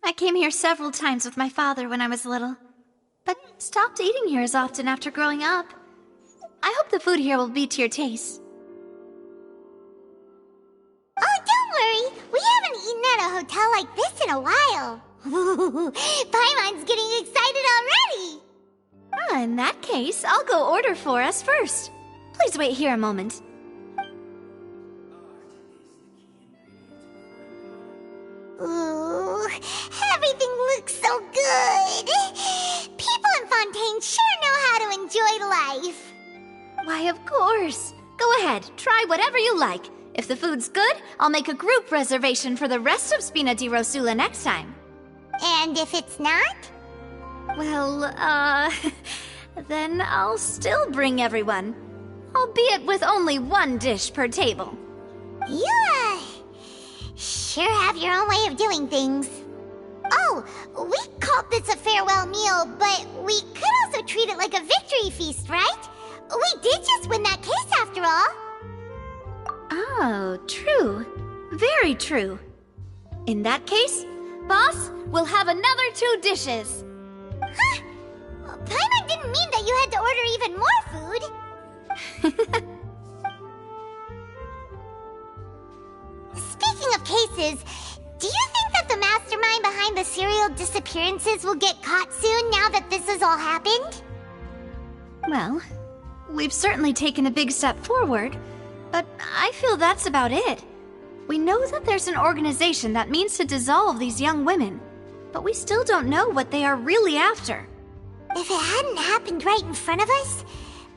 I came here several times with my father when I was little, but stopped eating here as often after growing up. I hope the food here will be to your taste. Oh, don't worry! We haven't eaten at a hotel like this in a while. Paimon's getting excited already! In that case, I'll go order for us first. Please wait here a moment. Ooh, everything looks so good! People in Fontaine sure know how to enjoy life! Why, of course. Go ahead, try whatever you like. If the food's good, I'll make a group reservation for the rest of Spina di Rosula next time. And if it's not? Well, then I'll still bring everyone. Albeit with only one dish per table. You, sure have your own way of doing things. Oh, we called this a farewell meal, but we could also treat it like a victory feast, right? We did just win that case after all. Oh, true. Very true. In that case, boss, we'll have another 2 dishes. Huh? Paimon didn't mean that you had to order even more food. Speaking of cases, do you think that the mastermind behind the serial disappearances will get caught soon now that this has all happened? Well, we've certainly taken a big step forward, but I feel that's about it. We know that there's an organization that means to dissolve these young women, but we still don't know what they are really after. If it hadn't happened right in front of us,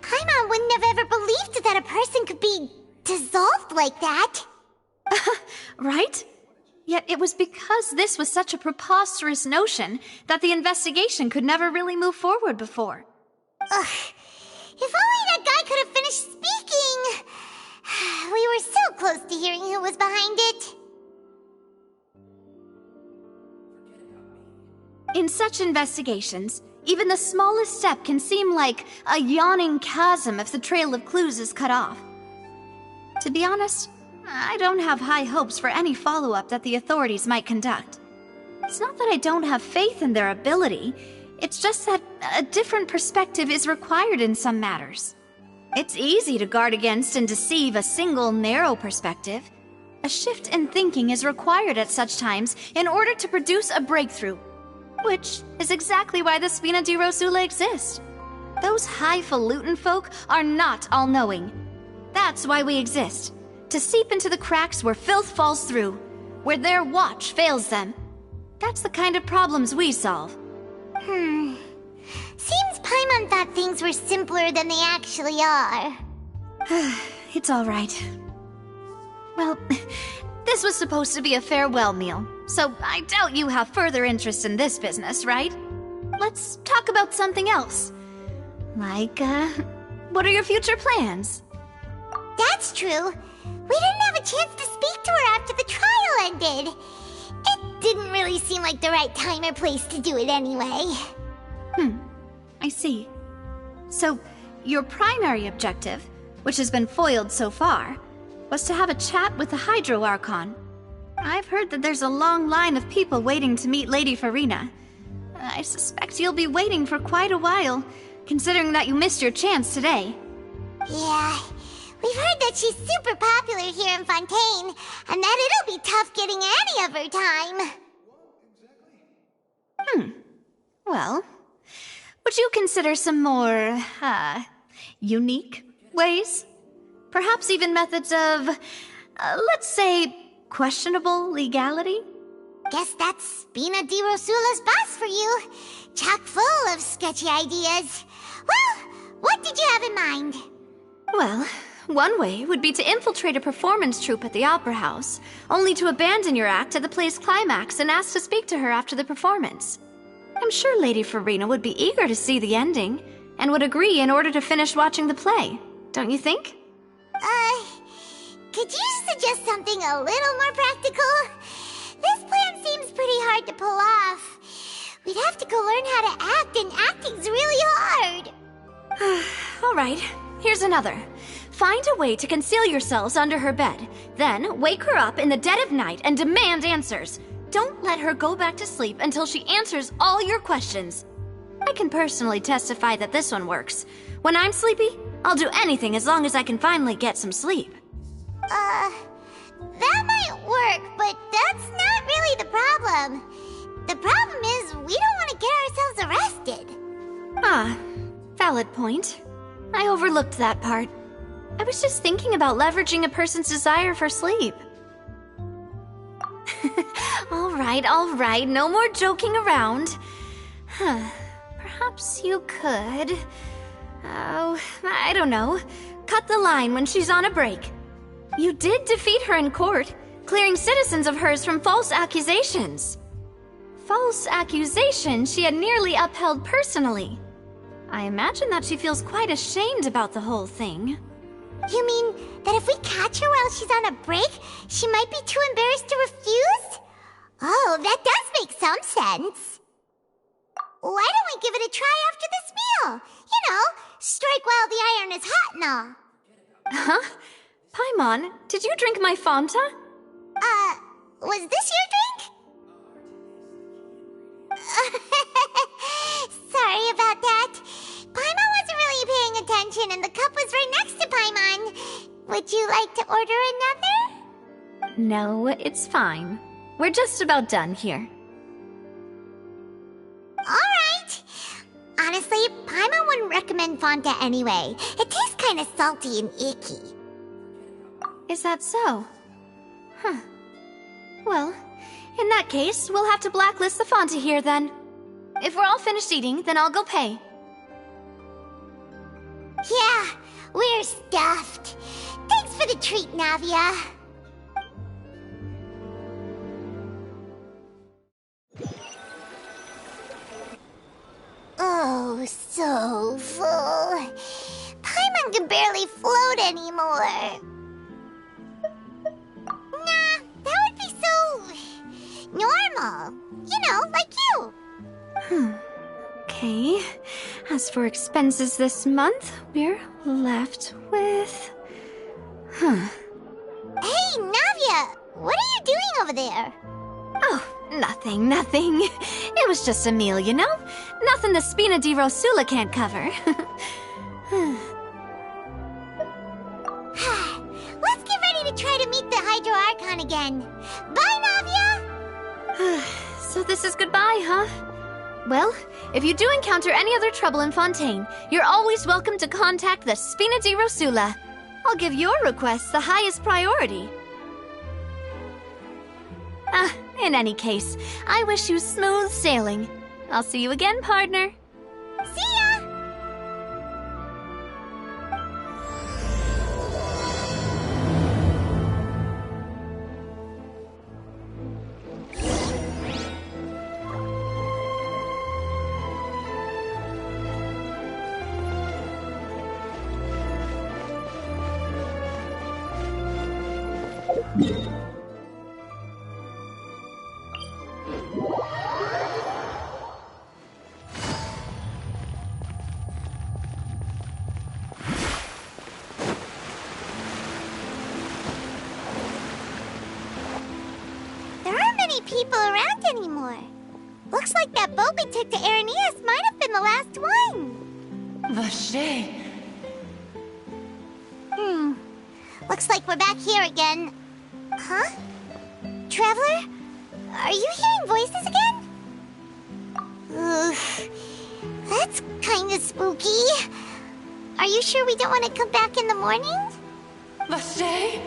Paimon wouldn't have ever believed that a person could be dissolved like that. Right? Yet it was because this was such a preposterous notion that the investigation could never really move forward before. Ugh. If only that guy could have finished speaking! We were so close to hearing who was behind it. In such investigations, even the smallest step can seem like a yawning chasm if the trail of clues is cut off. To be honest, I don't have high hopes for any follow-up that the authorities might conduct. It's not that I don't have faith in their ability, it's just that a different perspective is required in some matters. It's easy to guard against and deceive a single narrow perspective. A shift in thinking is required at such times in order to produce a breakthrough, which is exactly why the Spina di Rosula exists. Those highfalutin folk are not all-knowing. That's why we exist. To seep into the cracks where filth falls through, where their watch fails them. That's the kind of problems we solve. Seems Paimon thought things were simpler than they actually are. It's all right. Well, this was supposed to be a farewell meal, so I doubt you have further interest in this business, right? Let's talk about something else. Like, what are your future plans? That's true. We didn't have a chance to speak to her after the trial ended. It didn't really seem like the right time or place to do it anyway. I see. So, your primary objective, which has been foiled so far, was to have a chat with the Hydro Archon. I've heard that there's a long line of people waiting to meet Lady Farina. I suspect you'll be waiting for quite a while, considering that you missed your chance today. Yeah, we've heard that she's super popular here in Fontaine, and that it'll be tough getting any of her time. Well, would you consider some more, unique ways? Perhaps even methods of, let's say, questionable legality? Guess that's Spina di Rosula's boss for you. Chock full of sketchy ideas. Well, what did you have in mind? Well, one way would be to infiltrate a performance troupe at the Opera House, only to abandon your act at the play's climax and ask to speak to her after the performance. I'm sure Lady Farina would be eager to see the ending, and would agree in order to finish watching the play, don't you think? Could you suggest something a little more practical? This plan seems pretty hard to pull off. We'd have to go learn how to act, and acting's really hard. Alright, here's another. Find a way to conceal yourselves under her bed. Then, wake her up in the dead of night and demand answers. Don't let her go back to sleep until she answers all your questions. I can personally testify that this one works. When I'm sleepy, I'll do anything as long as I can finally get some sleep. That might work, but that's not really the problem. The problem is we don't want to get ourselves arrested. Ah, valid point. I overlooked that part. I was just thinking about leveraging a person's desire for sleep. All right, no more joking around. Perhaps you could... Oh, I don't know. Cut the line when she's on a break. You did defeat her in court, clearing citizens of hers from false accusations. False accusations she had nearly upheld personally. I imagine that she feels quite ashamed about the whole thing. You mean that if we catch her while she's on a break, she might be too embarrassed to refuse? Oh, that does make some sense. Why don't we give it a try after this meal? You know, strike while the iron is hot and all. Huh? Paimon, did you drink my Fanta? Was this your drink? Sorry about that. Paimon wasn't really paying attention and the cup was right next to Paimon. Would you like to order another? No, it's fine. We're just about done here. Alright. Honestly, Paimon wouldn't recommend Fanta anyway. It tastes kind of salty and icky. Is that so? Huh. Well, in that case, we'll have to blacklist the Fanta here then. If we're all finished eating, then I'll go pay. Yeah, we're stuffed. Thanks for the treat, Navia. Oh, so full. Paimon can barely float anymore. Nah, that would be so... normal. You know, like you. Okay. As for expenses this month, we're left with... Hey, Navia! What are you doing over there? Oh, nothing. It was just a meal, you know? Nothing the Spina di Rosula can't cover. Let's get ready to try to meet the Hydro Archon again. Bye, Navia! So this is goodbye, huh? Well, if you do encounter any other trouble in Fontaine, you're always welcome to contact the Spina di Rosula. I'll give your requests the highest priority. In any case, I wish you smooth sailing. I'll see you again, partner. See ya! People around anymore. Looks like that boat we took to Araneas might have been the last one. Vache. Looks like we're back here again. Huh? Traveler? Are you hearing voices again? Oof. That's kind of spooky. Are you sure we don't want to come back in the morning? Vache.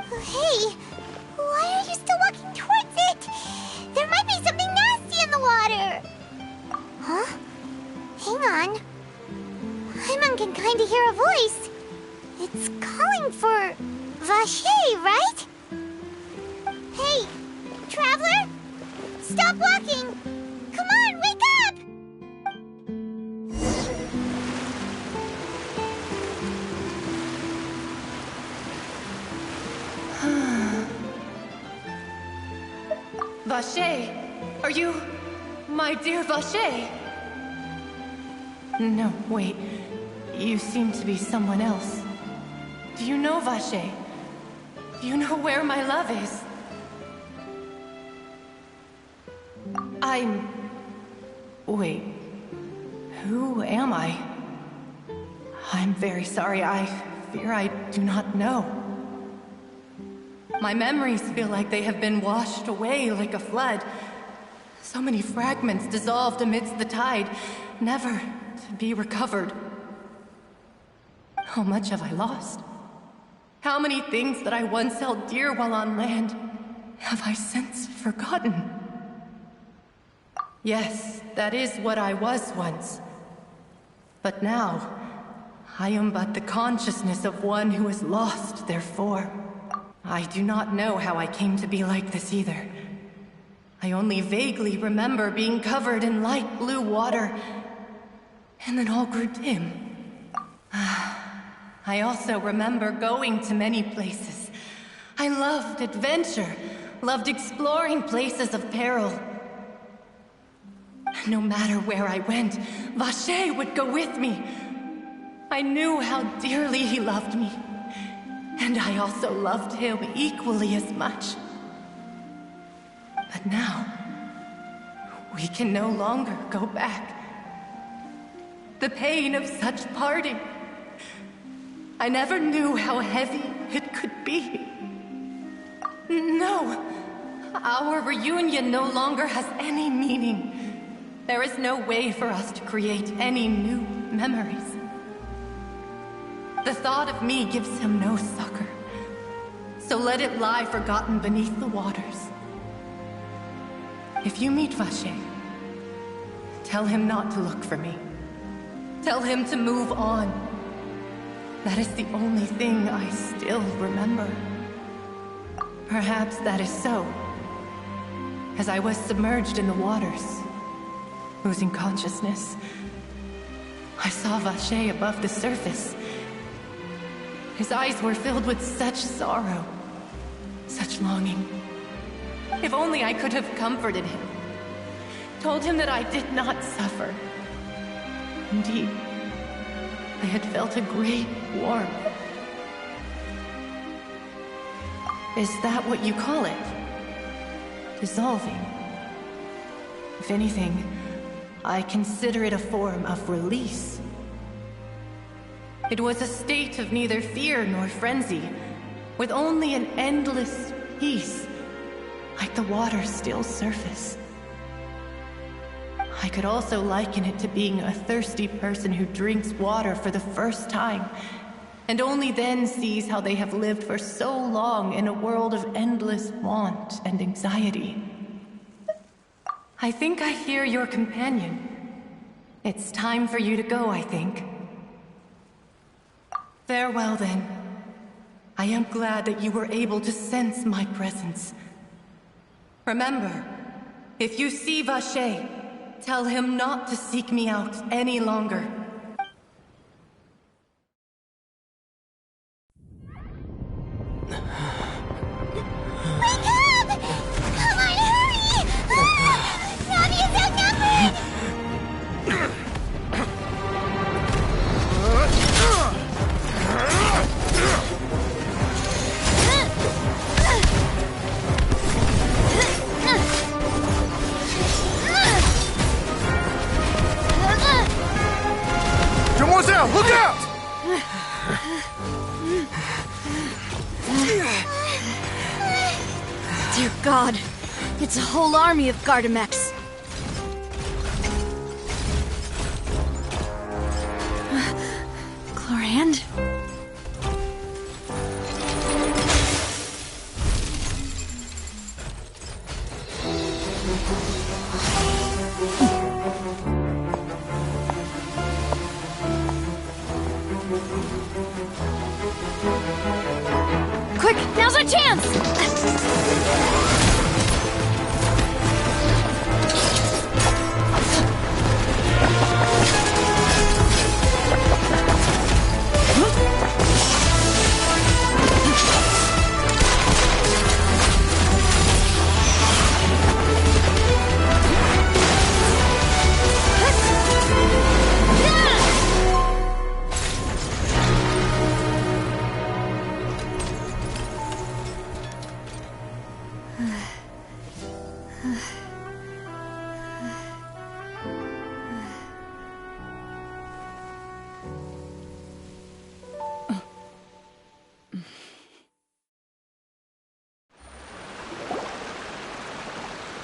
Hey, why are you still walking towards it? There might be something nasty in the water. Huh? Hang on. Paimon can kind of hear a voice. It's calling for Vache, right? Hey, Traveler? Stop walking! Come on, wake up! Vache, are you my dear Vache? No, wait. You seem to be someone else. Do you know Vache? Do you know where my love is? Wait. Who am I? I'm very sorry. I fear I do not know. My memories feel like they have been washed away like a flood. So many fragments dissolved amidst the tide, never to be recovered. How much have I lost? How many things that I once held dear while on land have I since forgotten? Yes, that is what I was once. But now, I am but the consciousness of one who is lost, therefore. I do not know how I came to be like this either. I only vaguely remember being covered in light blue water, and then all grew dim. I also remember going to many places. I loved adventure, loved exploring places of peril. No matter where I went, Vache would go with me. I knew how dearly he loved me, and I also loved him equally as much. But now, we can no longer go back. The pain of such parting, I never knew how heavy it could be. No, our reunion no longer has any meaning. There is no way for us to create any new memories. The thought of me gives him no succor, so let it lie forgotten beneath the waters. If you meet Vache, tell him not to look for me. Tell him to move on. That is the only thing I still remember. Perhaps that is so, as I was submerged in the waters, losing consciousness. I saw Vache above the surface. His eyes were filled with such sorrow, such longing. If only I could have comforted him, told him that I did not suffer. Indeed, I had felt a great warmth. Is that what you call it? Dissolving? If anything, I consider it a form of release. It was a state of neither fear nor frenzy, with only an endless peace, like the water's still surface. I could also liken it to being a thirsty person who drinks water for the first time, and only then sees how they have lived for so long in a world of endless want and anxiety. I think I hear your companion. It's time for you to go, I think. Farewell, then. I am glad that you were able to sense my presence. Remember, if you see Vache, tell him not to seek me out any longer. Wake up! Come on, hurry! Navi is outnumbered! Look out! Dear God, it's a whole army of Gardamex. Chlorand? Quick, now's our chance!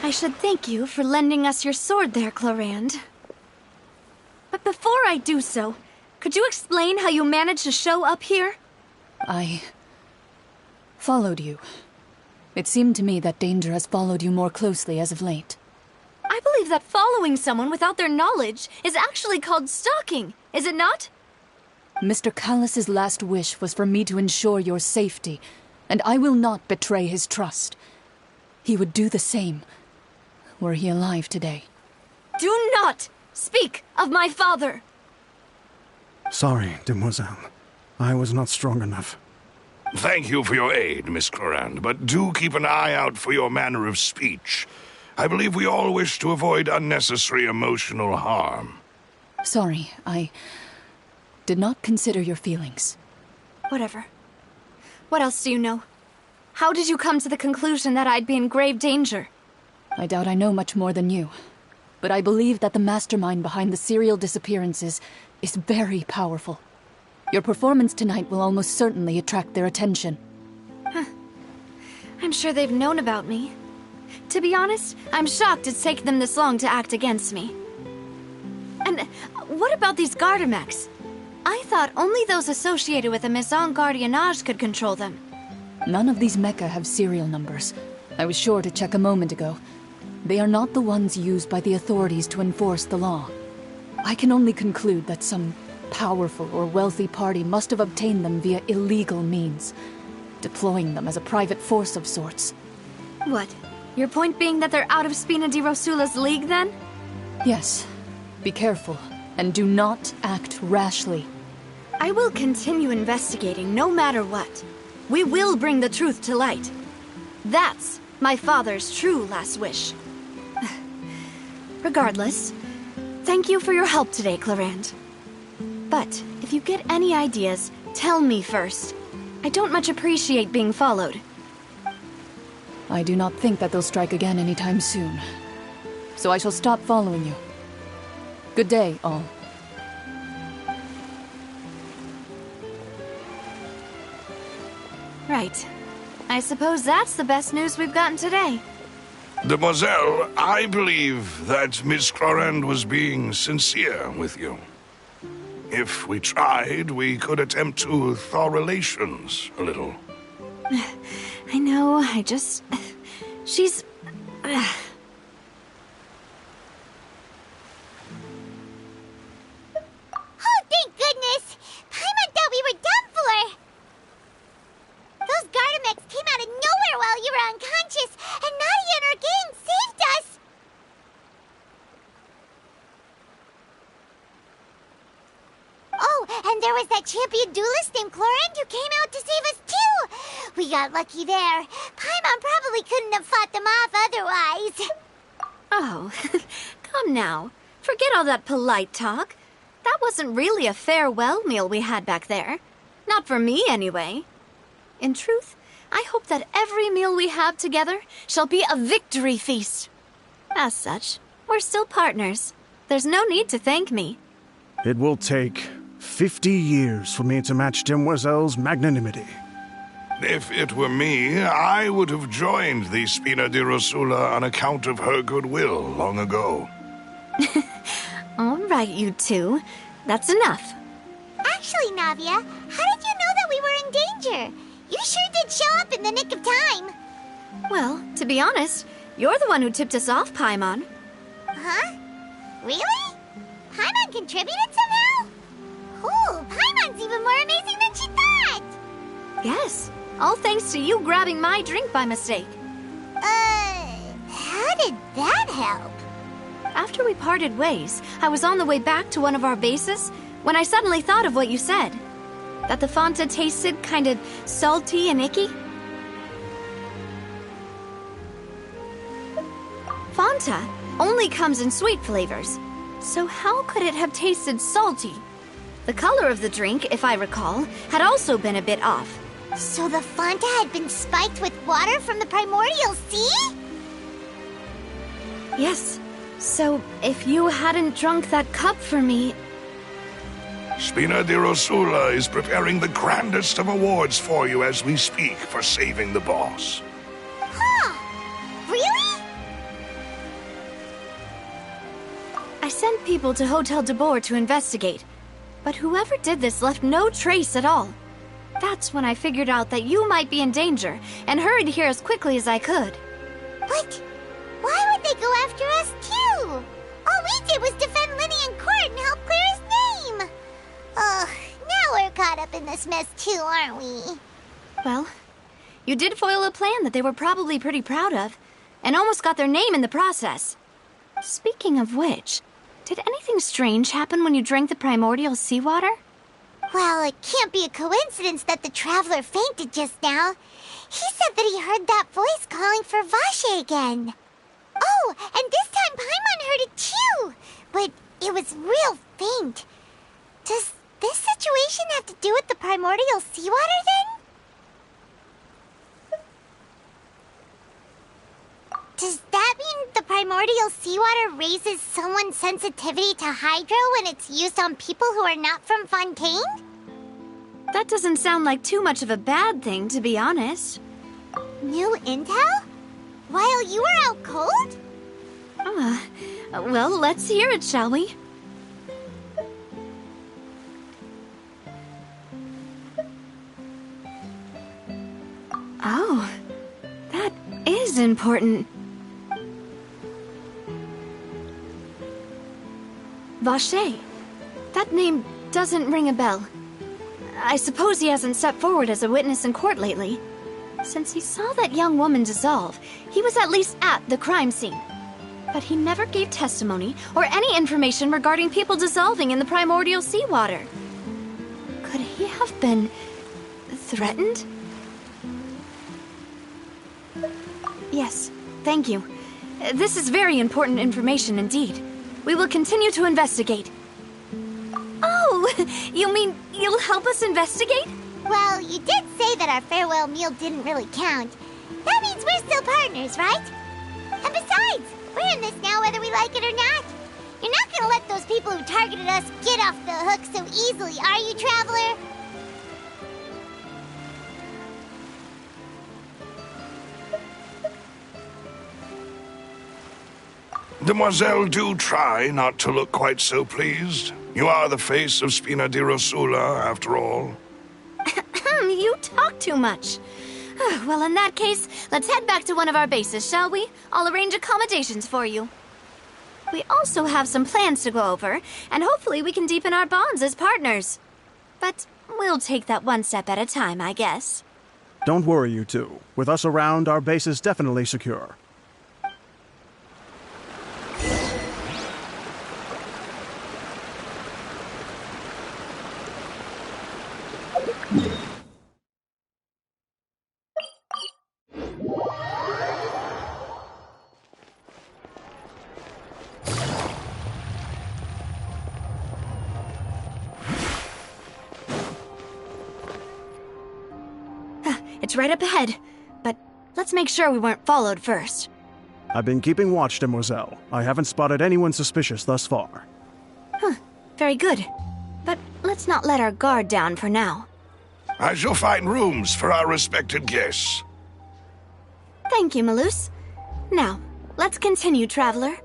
I should thank you for lending us your sword there, Clarand. But before I do so, could you explain how you managed to show up here? I followed you. It seemed to me that danger has followed you more closely as of late. I believe that following someone without their knowledge is actually called stalking, is it not? Mr. Callus's last wish was for me to ensure your safety, and I will not betray his trust. He would do the same, were he alive today. Do not speak of my father! Sorry, demoiselle. I was not strong enough. Thank you for your aid, Miss Clarand, but do keep an eye out for your manner of speech. I believe we all wish to avoid unnecessary emotional harm. Sorry, I did not consider your feelings. Whatever. What else do you know? How did you come to the conclusion that I'd be in grave danger? I doubt I know much more than you, but I believe that the mastermind behind the serial disappearances is very powerful. Your performance tonight will almost certainly attract their attention. I'm sure they've known about me. To be honest, I'm shocked it's taken them this long to act against me. And what about these Gardamex? I thought only those associated with the Maison Gardiennage could control them. None of these mecha have serial numbers. I was sure to check a moment ago. They are not the ones used by the authorities to enforce the law. I can only conclude that some powerful or wealthy party must have obtained them via illegal means, deploying them as a private force of sorts. What? Your point being that they're out of Spina di Rosula's league, then? Yes. Be careful, and do not act rashly. I will continue investigating no matter what. We will bring the truth to light. That's my father's true last wish. Regardless, thank you for your help today, Clarand. But if you get any ideas, tell me first. I don't much appreciate being followed. I do not think that they'll strike again anytime soon. So I shall stop following you. Good day, all. Right. I suppose that's the best news we've gotten today. Demoiselle, I believe that Miss Clarand was being sincere with you. If we tried, we could attempt to thaw relations a little. I know, she's... Oh, thank goodness! Paimon thought we were done for! Those Gardamex came out of nowhere while you were unconscious, and Nadia and her gang saved us! Oh, and there was that champion duelist named Clarand who came out to save us too! We got lucky there. Paimon probably couldn't have fought them off otherwise. Oh, come now. Forget all that polite talk. That wasn't really a farewell meal we had back there. Not for me, anyway. In truth, I hope that every meal we have together shall be a victory feast. As such, we're still partners. There's no need to thank me. It will take 50 years for me to match Demoiselle's magnanimity. If it were me, I would have joined the Spina di Rosula on account of her goodwill long ago. All right, you two. That's enough. Actually, Navia, how did you know that we were in danger? You sure did show up in the nick of time. Well, to be honest, you're the one who tipped us off, Paimon. Huh? Really? Paimon contributed somehow? Ooh, Paimon's even more amazing than she thought! Yes, all thanks to you grabbing my drink by mistake. How did that help? After we parted ways, I was on the way back to one of our bases when I suddenly thought of what you said. That the Fanta tasted kind of salty and icky. Fanta only comes in sweet flavors, so how could it have tasted salty? The color of the drink, if I recall, had also been a bit off. So the Fanta had been spiked with water from the primordial sea? Yes. So, if you hadn't drunk that cup for me... Spina di Rosula is preparing the grandest of awards for you as we speak for saving the boss. Huh? Really? I sent people to Hotel de Boer to investigate, but whoever did this left no trace at all. That's when I figured out that you might be in danger, and hurried here as quickly as I could. But why would they go after us too? All we did was defend Lenny in court and help clear his name. Ugh, now we're caught up in this mess too, aren't we? Well, you did foil a plan that they were probably pretty proud of, and almost got their name in the process. Speaking of which, did anything strange happen when you drank the primordial seawater? Well, it can't be a coincidence that the traveler fainted just now. He said that he heard that voice calling for Vache again. Oh, and this time Paimon heard it too, but it was real faint. Does this situation have to do with the primordial seawater then? Does that mean the primordial seawater raises someone's sensitivity to hydro when it's used on people who are not from Fontaine? That doesn't sound like too much of a bad thing, to be honest. New intel? While you were out cold? Well, let's hear it, shall we? Oh, that is important. Vache. That name doesn't ring a bell. I suppose he hasn't stepped forward as a witness in court lately. Since he saw that young woman dissolve, he was at least at the crime scene. But he never gave testimony or any information regarding people dissolving in the primordial seawater. Could he have been threatened? Yes, thank you. This is very important information indeed. We will continue to investigate. Oh, you mean you'll help us investigate? Well, you did say that our farewell meal didn't really count. That means we're still partners, right? And besides, we're in this now whether we like it or not. You're not gonna let those people who targeted us get off the hook so easily, are you, Traveler? Demoiselle, do try not to look quite so pleased. You are the face of Spina di Rosula, after all. You talk too much. Well, in that case, let's head back to one of our bases, shall we? I'll arrange accommodations for you. We also have some plans to go over, and hopefully we can deepen our bonds as partners. But we'll take that one step at a time, I guess. Don't worry, you two. With us around, our base is definitely secure. It's right up ahead, but let's make sure we weren't followed first. I've been keeping watch, Demoiselle. I haven't spotted anyone suspicious thus far. Very good. But let's not let our guard down for now. I shall find rooms for our respected guests. Thank you, Malus. Now, let's continue, Traveler.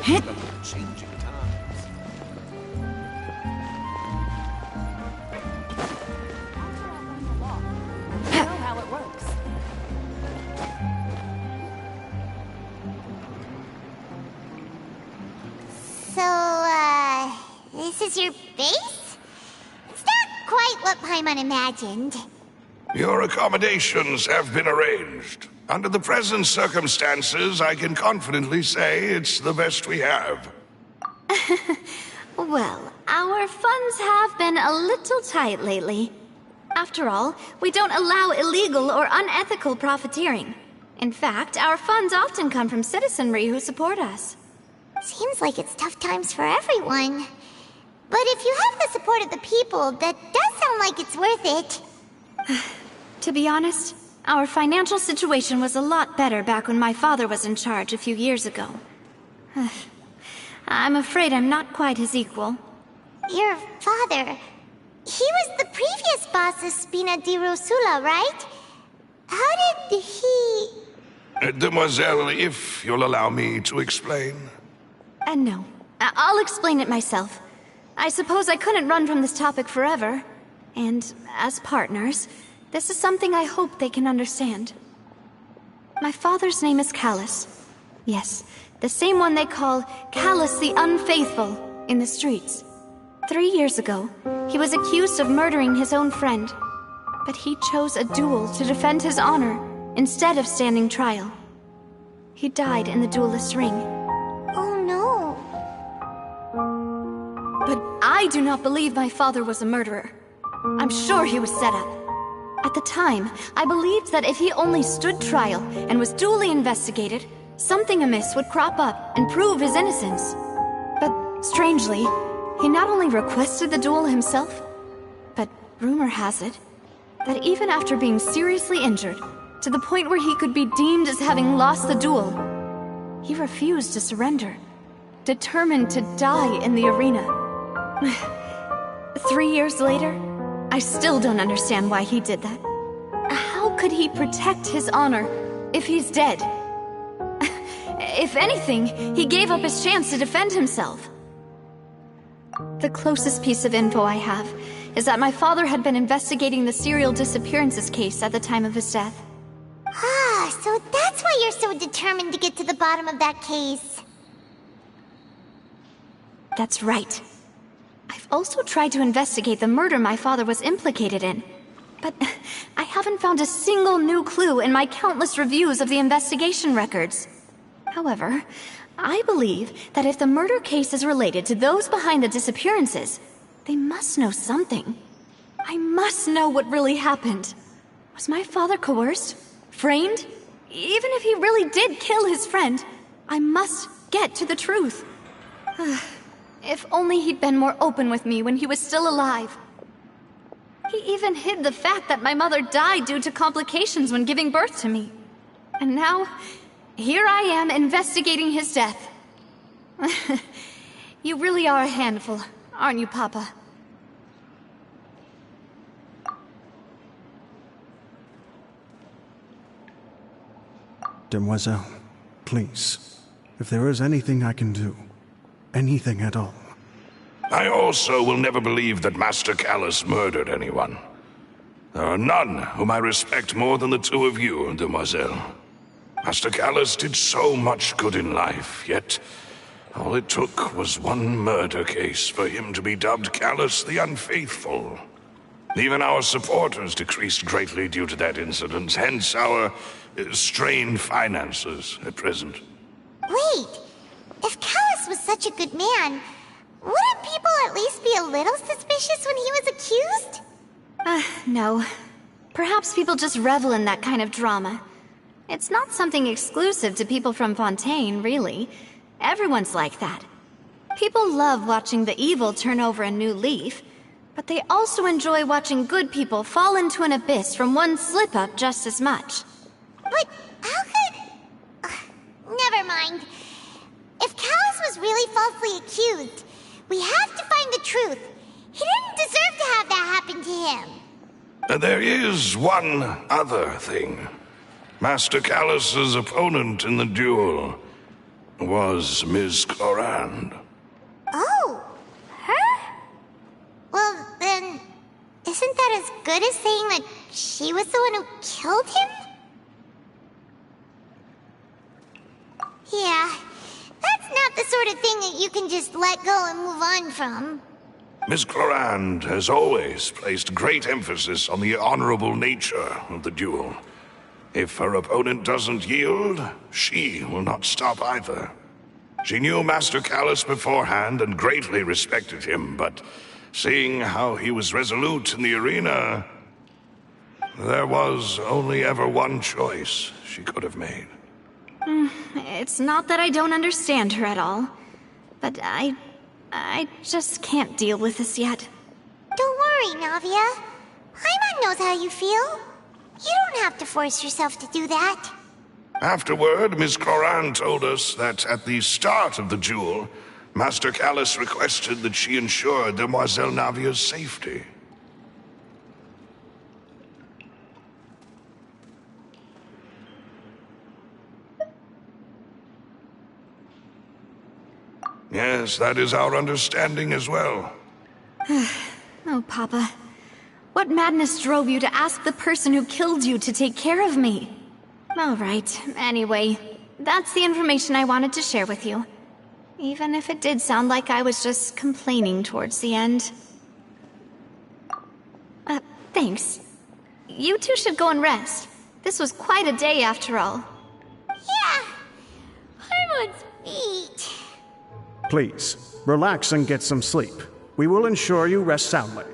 Changing times. You know how it works. So, this is your base? It's not quite what Paimon imagined. Your accommodations have been arranged. Under the present circumstances, I can confidently say it's the best we have. Well, our funds have been a little tight lately. After all, we don't allow illegal or unethical profiteering. In fact, our funds often come from citizenry who support us. Seems like it's tough times for everyone. But if you have the support of the people, that does sound like it's worth it. To be honest, our financial situation was a lot better back when my father was in charge a few years ago. I'm afraid I'm not quite his equal. Your father... he was the previous boss of Spina di Rosula, right? How did he... Demoiselle, if you'll allow me to explain. No. I'll explain it myself. I suppose I couldn't run from this topic forever. And as partners, this is something I hope they can understand. My father's name is Callus. Yes, the same one they call Callus the Unfaithful in the streets. 3 years ago, he was accused of murdering his own friend. But he chose a duel to defend his honor instead of standing trial. He died in the duelist's ring. Oh no. But I do not believe my father was a murderer. I'm sure he was set up. At the time, I believed that if he only stood trial and was duly investigated, something amiss would crop up and prove his innocence. But strangely, he not only requested the duel himself, but rumor has it that even after being seriously injured, to the point where he could be deemed as having lost the duel, he refused to surrender, determined to die in the arena. 3 years later, I still don't understand why he did that. How could he protect his honor if he's dead? If anything, he gave up his chance to defend himself. The closest piece of info I have is that my father had been investigating the serial disappearances case at the time of his death. Ah, so that's why you're so determined to get to the bottom of that case. That's right. I've also tried to investigate the murder my father was implicated in, but I haven't found a single new clue in my countless reviews of the investigation records. However, I believe that if the murder case is related to those behind the disappearances, they must know something. I must know what really happened. Was my father coerced? Framed? Even if he really did kill his friend, I must get to the truth. If only he'd been more open with me when he was still alive. He even hid the fact that my mother died due to complications when giving birth to me. And now, here I am investigating his death. You really are a handful, aren't you, Papa? Demoiselle, please, if there is anything I can do, anything at all. I also will never believe that Master Callus murdered anyone. There are none whom I respect more than the two of you, Demoiselle. Master Callus did so much good in life, yet all it took was one murder case for him to be dubbed Callus the Unfaithful. Even our supporters decreased greatly due to that incident, hence our strained finances at present. Wait, if Callus was such a good man, wouldn't people at least be a little suspicious when he was accused? No. Perhaps people just revel in that kind of drama. It's not something exclusive to people from Fontaine, really. Everyone's like that. People love watching the evil turn over a new leaf, but they also enjoy watching good people fall into an abyss from one slip-up just as much. But how could... never mind. If Callus was really falsely accused, we have to find the truth. He didn't deserve to have that happen to him. There is one other thing. Master Callus's opponent in the duel. was Ms. Clorand. Oh, her? Well, then, isn't that as good as saying that she was the one who killed him? Yeah, that's not the sort of thing that you can just let go and move on from. Ms. Clorand has always placed great emphasis on the honorable nature of the duel. If her opponent doesn't yield, she will not stop either. She knew Master Callus beforehand and greatly respected him, but seeing how he was resolute in the arena, there was only ever one choice she could have made. It's not that I don't understand her at all, but I just can't deal with this yet. Don't worry, Navia. Paimon knows how you feel. You don't have to force yourself to do that. Afterward, Ms. Clorand told us that at the start of the duel, Master Callus requested that she ensure Demoiselle Navia's safety. Yes, that is our understanding as well. Oh, Papa. What madness drove you to ask the person who killed you to take care of me? All right, anyway, that's the information I wanted to share with you. Even if it did sound like I was just complaining towards the end. Thanks. You two should go and rest. This was quite a day after all. Yeah, Paimon's beat. Please, relax and get some sleep. We will ensure you rest soundly.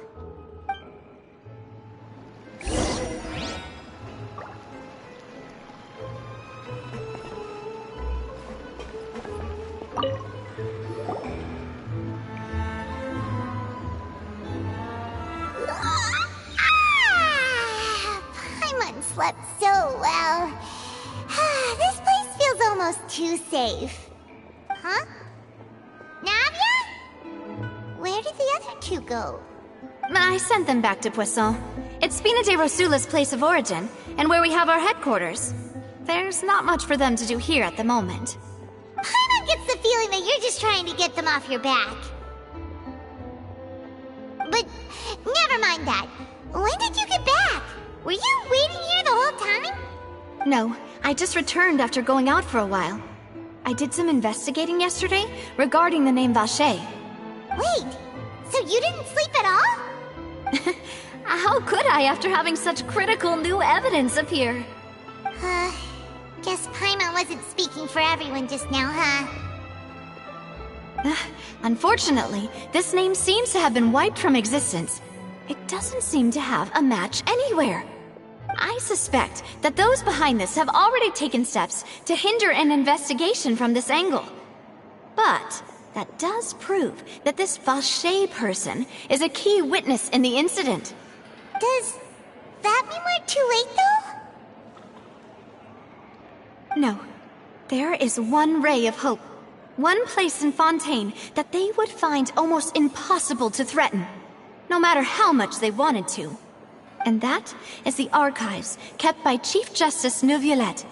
Paimon slept so well. This place feels almost too safe. Huh? Navia? Where did the other two go? I sent them back to Poisson. It's Spina de Rosula's place of origin, and where we have our headquarters. There's not much for them to do here at the moment. Paimon gets the feeling that you're just trying to get them off your back. But never mind that. When did you get back? Were you waiting here the whole time? No, I just returned after going out for a while. I did some investigating yesterday regarding the name Vache. Wait, so you didn't sleep at all? How could I after having such critical new evidence appear? Guess Paimon wasn't speaking for everyone just now, huh? Unfortunately, this name seems to have been wiped from existence. It doesn't seem to have a match anywhere. I suspect that those behind this have already taken steps to hinder an investigation from this angle. But that does prove that this Vache person is a key witness in the incident. Does that mean we're too late, though? No. There is one ray of hope. One place in Fontaine that they would find almost impossible to threaten, no matter how much they wanted to. And that is the archives kept by Chief Justice Neuvillette,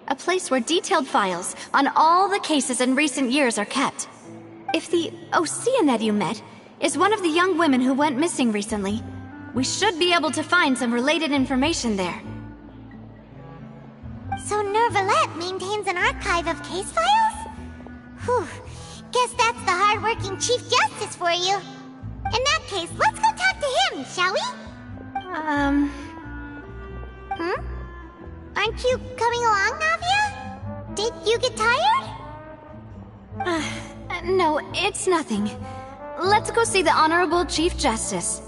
a place where detailed files on all the cases in recent years are kept. If the Oceanid you met is one of the young women who went missing recently, we should be able to find some related information there. So Neuvillette maintains an archive of case files? Whew, guess that's the hard-working Chief Justice for you. In that case, let's go talk to him, shall we? Aren't you coming along, Navia? Did you get tired? No, it's nothing. Let's go see the Honorable Chief Justice.